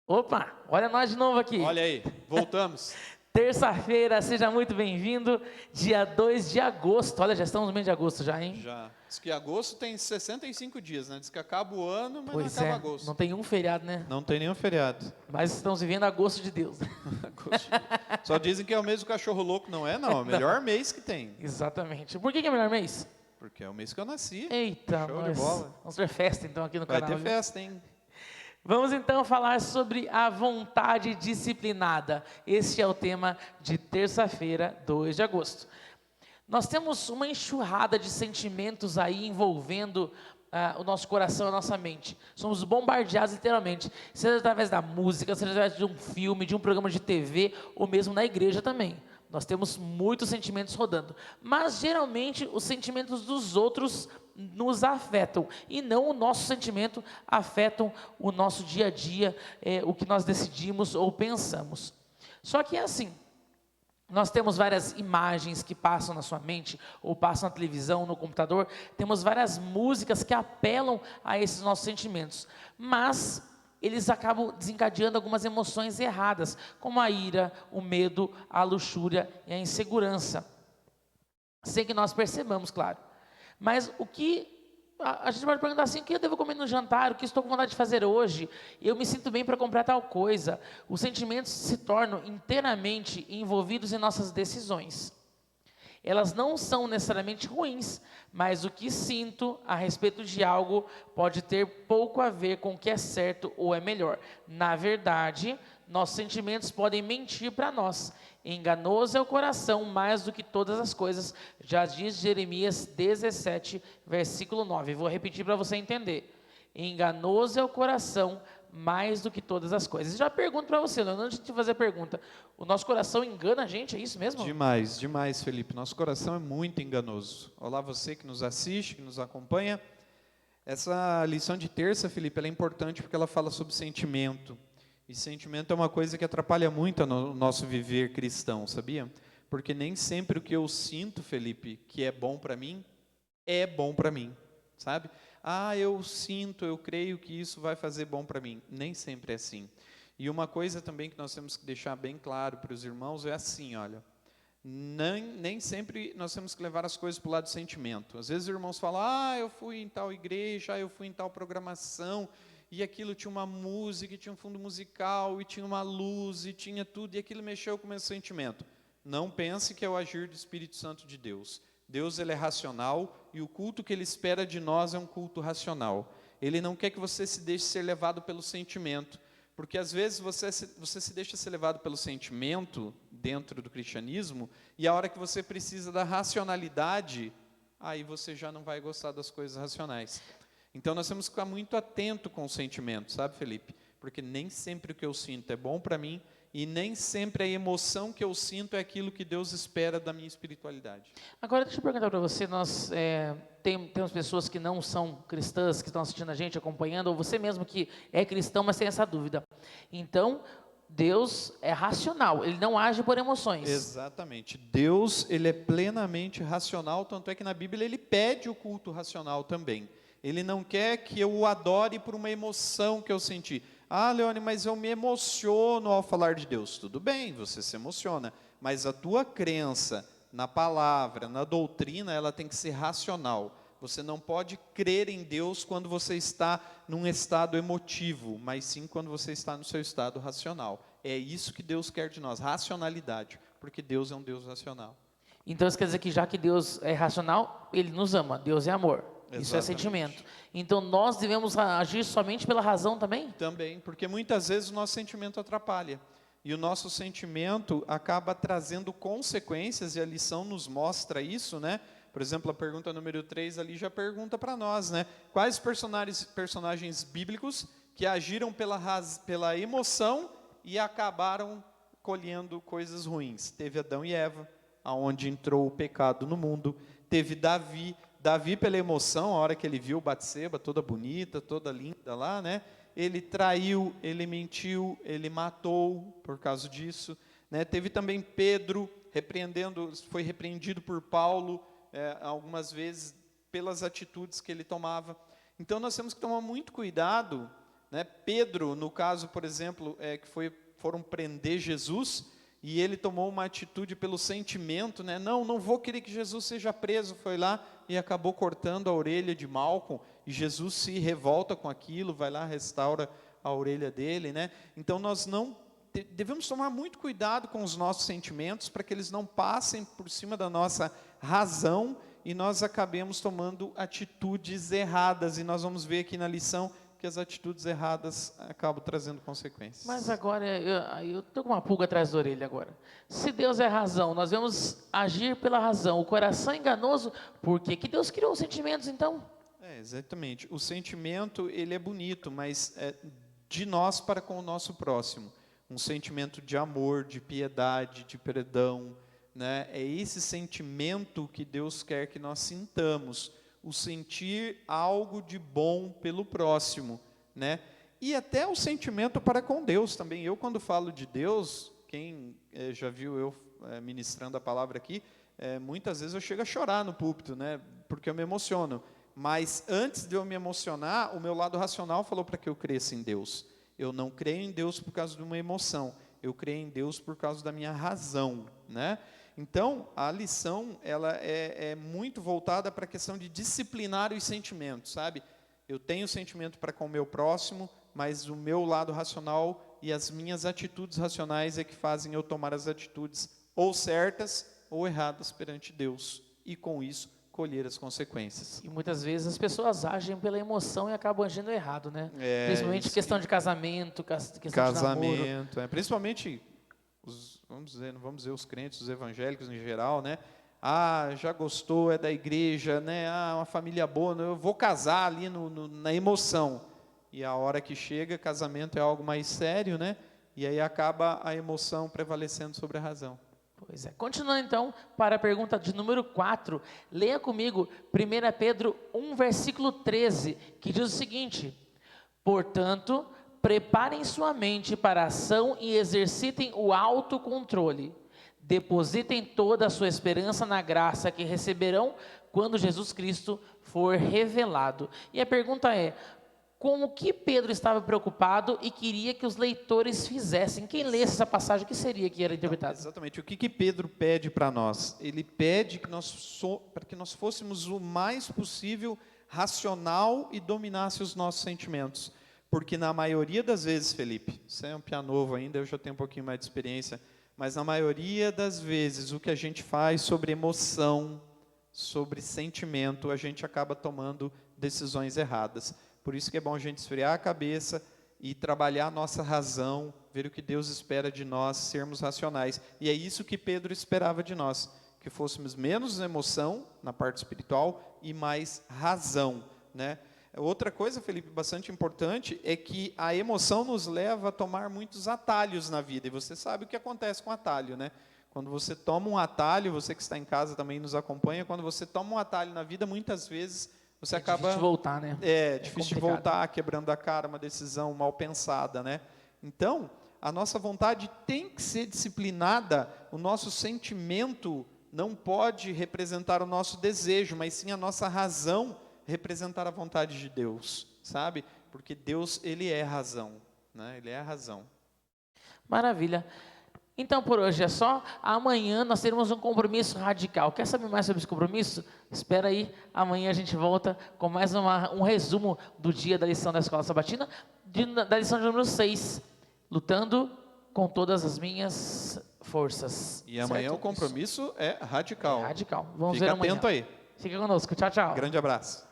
Opa, olha nós de novo aqui. Olha aí, voltamos. Terça-feira, seja muito bem-vindo, dia 2 de agosto. Olha, já estamos no mês de agosto já, hein? Já. Diz que agosto tem 65 dias, né? Diz que acaba o ano, mas Pois não acaba é, agosto. não tem um feriado, né? Não tem nenhum feriado. Mas estamos vivendo agosto de Deus. Só dizem que é o mês do cachorro louco, não é? Não, é o melhor mês que tem. Exatamente. Por que é o melhor mês? Porque é o mês que eu nasci. Eita, Show de nós bola. vamos ter festa então aqui no Vai canal. ter viu? festa, hein? Vamos então falar sobre a vontade disciplinada. Esse é o tema de terça-feira, 2 de agosto. Nós temos uma enxurrada de sentimentos aí envolvendo o nosso coração, a nossa mente. Somos bombardeados literalmente, seja através da música, seja através de um filme, de um programa de TV, ou mesmo na igreja também. Nós temos muitos sentimentos rodando, mas geralmente os sentimentos dos outros nos afetam, e não o nosso sentimento afetam o nosso dia a dia, o que nós decidimos ou pensamos. Só que é assim, nós temos várias imagens que passam na sua mente, ou passam na televisão, no computador, temos várias músicas que apelam a esses nossos sentimentos, mas eles acabam desencadeando algumas emoções erradas, como a ira, o medo, a luxúria e a insegurança, sem que nós percebamos, claro. Mas o que a gente pode perguntar assim: o que eu devo comer no jantar? O que estou com vontade de fazer hoje? Eu me sinto bem para comprar tal coisa. Os sentimentos se tornam inteiramente envolvidos em nossas decisões. Elas não são necessariamente ruins, mas o que sinto a respeito de algo pode ter pouco a ver com o que é certo ou é melhor. Na verdade, nossos sentimentos podem mentir para nós. Enganoso é o coração mais do que todas as coisas, já diz Jeremias 17, versículo 9. Vou repetir para você entender. Enganoso é o coração mais do que todas as coisas. Já pergunto para você, Leandro, antes de fazer a pergunta, o nosso coração engana a gente, é isso mesmo? Demais, demais, Felipe. Nosso coração é muito enganoso. Olá, você que nos assiste, que nos acompanha. Essa lição de terça, Felipe, ela é importante porque ela fala sobre sentimento. E sentimento é uma coisa que atrapalha muito o nosso viver cristão, sabia? Porque nem sempre o que eu sinto, Felipe, que é bom para mim, é bom para mim, sabe? Ah, eu sinto, eu creio que isso vai fazer bom para mim. Nem sempre é assim. E uma coisa também que nós temos que deixar bem claro para os irmãos é assim, olha, nem sempre nós temos que levar as coisas para o lado do sentimento. Às vezes os irmãos falam: ah, eu fui em tal igreja, eu fui em tal programação, e aquilo tinha uma música, e tinha um fundo musical, e tinha uma luz, e tinha tudo, e aquilo mexeu com o meu sentimento. Não pense que é o agir do Espírito Santo de Deus. Deus, ele é racional, e o culto que ele espera de nós é um culto racional. Ele não quer que você se deixe ser levado pelo sentimento, porque às vezes você se deixa ser levado pelo sentimento dentro do cristianismo, e a hora que você precisa da racionalidade, aí você já não vai gostar das coisas racionais. Então nós temos que ficar muito atento com o sentimento, sabe, Felipe? Porque nem sempre o que eu sinto é bom para mim, e nem sempre a emoção que eu sinto é aquilo que Deus espera da minha espiritualidade. Agora deixa eu perguntar para você, nós temos pessoas que não são cristãs, que estão assistindo a gente, acompanhando, ou você mesmo que é cristão, mas tem essa dúvida. Então, Deus é racional, Ele não age por emoções. Exatamente. Deus, ele é plenamente racional, tanto é que na Bíblia ele pede o culto racional também. Ele não quer que eu o adore por uma emoção que eu senti. Ah, Leone, mas eu me emociono ao falar de Deus. Tudo bem, você se emociona, mas a tua crença na palavra, na doutrina, ela tem que ser racional. Você não pode crer em Deus quando você está num estado emotivo, mas sim quando você está no seu estado racional. É isso que Deus quer de nós, racionalidade, porque Deus é um Deus racional. Então isso quer dizer que já que Deus é racional, Ele nos ama, Deus é amor. Isso é Exatamente. sentimento. Então nós devemos agir somente pela razão também? Também, porque muitas vezes o nosso sentimento atrapalha. E o nosso sentimento acaba trazendo consequências, e a lição nos mostra isso, né? Por exemplo, a pergunta número 3 ali já pergunta para nós, né? Quais personagens bíblicos que agiram pela emoção e acabaram colhendo coisas ruins? Teve Adão e Eva, aonde entrou o pecado no mundo. Teve Davi pela emoção, a hora que ele viu Batseba, toda bonita, toda linda lá, né? Ele traiu, ele mentiu, ele matou por causa disso, né? Teve também Pedro, foi repreendido por Paulo, algumas vezes, pelas atitudes que ele tomava. Então nós temos que tomar muito cuidado né? Pedro, no caso, por exemplo, que foram prender Jesus, e ele tomou uma atitude pelo sentimento, né? Não vou querer que Jesus seja preso. Foi lá e acabou cortando a orelha de Malco, e Jesus se revolta com aquilo, vai lá, restaura a orelha dele, né? Então nós não devemos tomar muito cuidado com os nossos sentimentos, para que eles não passem por cima da nossa razão, e nós acabemos tomando atitudes erradas, e nós vamos ver aqui na lição que as atitudes erradas acabam trazendo consequências. Mas agora, eu estou com uma pulga atrás da orelha agora. Se Deus é razão, nós vamos agir pela razão. O coração é enganoso, por que que Deus criou os sentimentos, então? Exatamente. O sentimento, ele é bonito, mas é de nós para com o nosso próximo. Um sentimento de amor, de piedade, de perdão, né? É esse sentimento que Deus quer que nós sintamos. O sentir algo de bom pelo próximo, né? E até o sentimento para com Deus também. Eu, quando falo de Deus, quem já viu eu ministrando a palavra aqui, muitas vezes eu chego a chorar no púlpito, né? Porque eu me emociono. Mas antes de eu me emocionar, o meu lado racional falou para que eu cresça em Deus. Eu não creio em Deus por causa de uma emoção. Eu creio em Deus por causa da minha razão, né? Então, a lição, ela é muito voltada para a questão de disciplinar os sentimentos, sabe? Eu tenho sentimento para com o meu próximo, mas o meu lado racional e as minhas atitudes racionais é que fazem eu tomar as atitudes ou certas ou erradas perante Deus. E com isso, colher as consequências. E muitas vezes as pessoas agem pela emoção e acabam agindo errado, né? Principalmente questão de casamento, questão de namoro. Principalmente... vamos dizer os crentes, os evangélicos em geral, né? Já gostou, é da igreja, né? Uma família boa, eu vou casar ali na emoção. E a hora que chega, casamento é algo mais sério, né? E aí acaba a emoção prevalecendo sobre a razão. Pois é. Continuando então para a pergunta de número 4, leia comigo 1 Pedro 1, versículo 13, que diz o seguinte: portanto, preparem sua mente para a ação e exercitem o autocontrole. Depositem toda a sua esperança na graça que receberão quando Jesus Cristo for revelado. E a pergunta é, com o que Pedro estava preocupado e queria que os leitores fizessem? Quem lesse essa passagem, o que seria que era interpretado? Exatamente. O que Pedro pede para nós? Ele pede para que nós fôssemos o mais possível racional e dominasse os nossos sentimentos. Porque na maioria das vezes, Felipe, você é um piá novo ainda, eu já tenho um pouquinho mais de experiência, mas na maioria das vezes o que a gente faz sobre emoção, sobre sentimento, a gente acaba tomando decisões erradas. Por isso que é bom a gente esfriar a cabeça e trabalhar a nossa razão, ver o que Deus espera de nós, sermos racionais. E é isso que Pedro esperava de nós, que fôssemos menos emoção na parte espiritual e mais razão, né? Outra coisa, Felipe, bastante importante, é que a emoção nos leva a tomar muitos atalhos na vida. E você sabe o que acontece com atalho, né? Quando você toma um atalho, você que está em casa também nos acompanha, quando você toma um atalho na vida, muitas vezes você acaba... difícil de voltar, né? Difícil de voltar, quebrando a cara, uma decisão mal pensada, né? Então, a nossa vontade tem que ser disciplinada, o nosso sentimento não pode representar o nosso desejo, mas sim a nossa razão representar a vontade de Deus, sabe? Porque Deus, Ele é razão, né? Ele é a razão. Maravilha. Então, por hoje é só. Amanhã nós teremos um compromisso radical. Quer saber mais sobre esse compromisso? Espera aí, amanhã a gente volta com mais um resumo do dia da lição da Escola Sabatina, da lição de número 6, lutando com todas as minhas forças. E amanhã o compromisso é radical. Vamos Fica ver amanhã. atento aí. Fica conosco. Tchau, tchau. Grande abraço.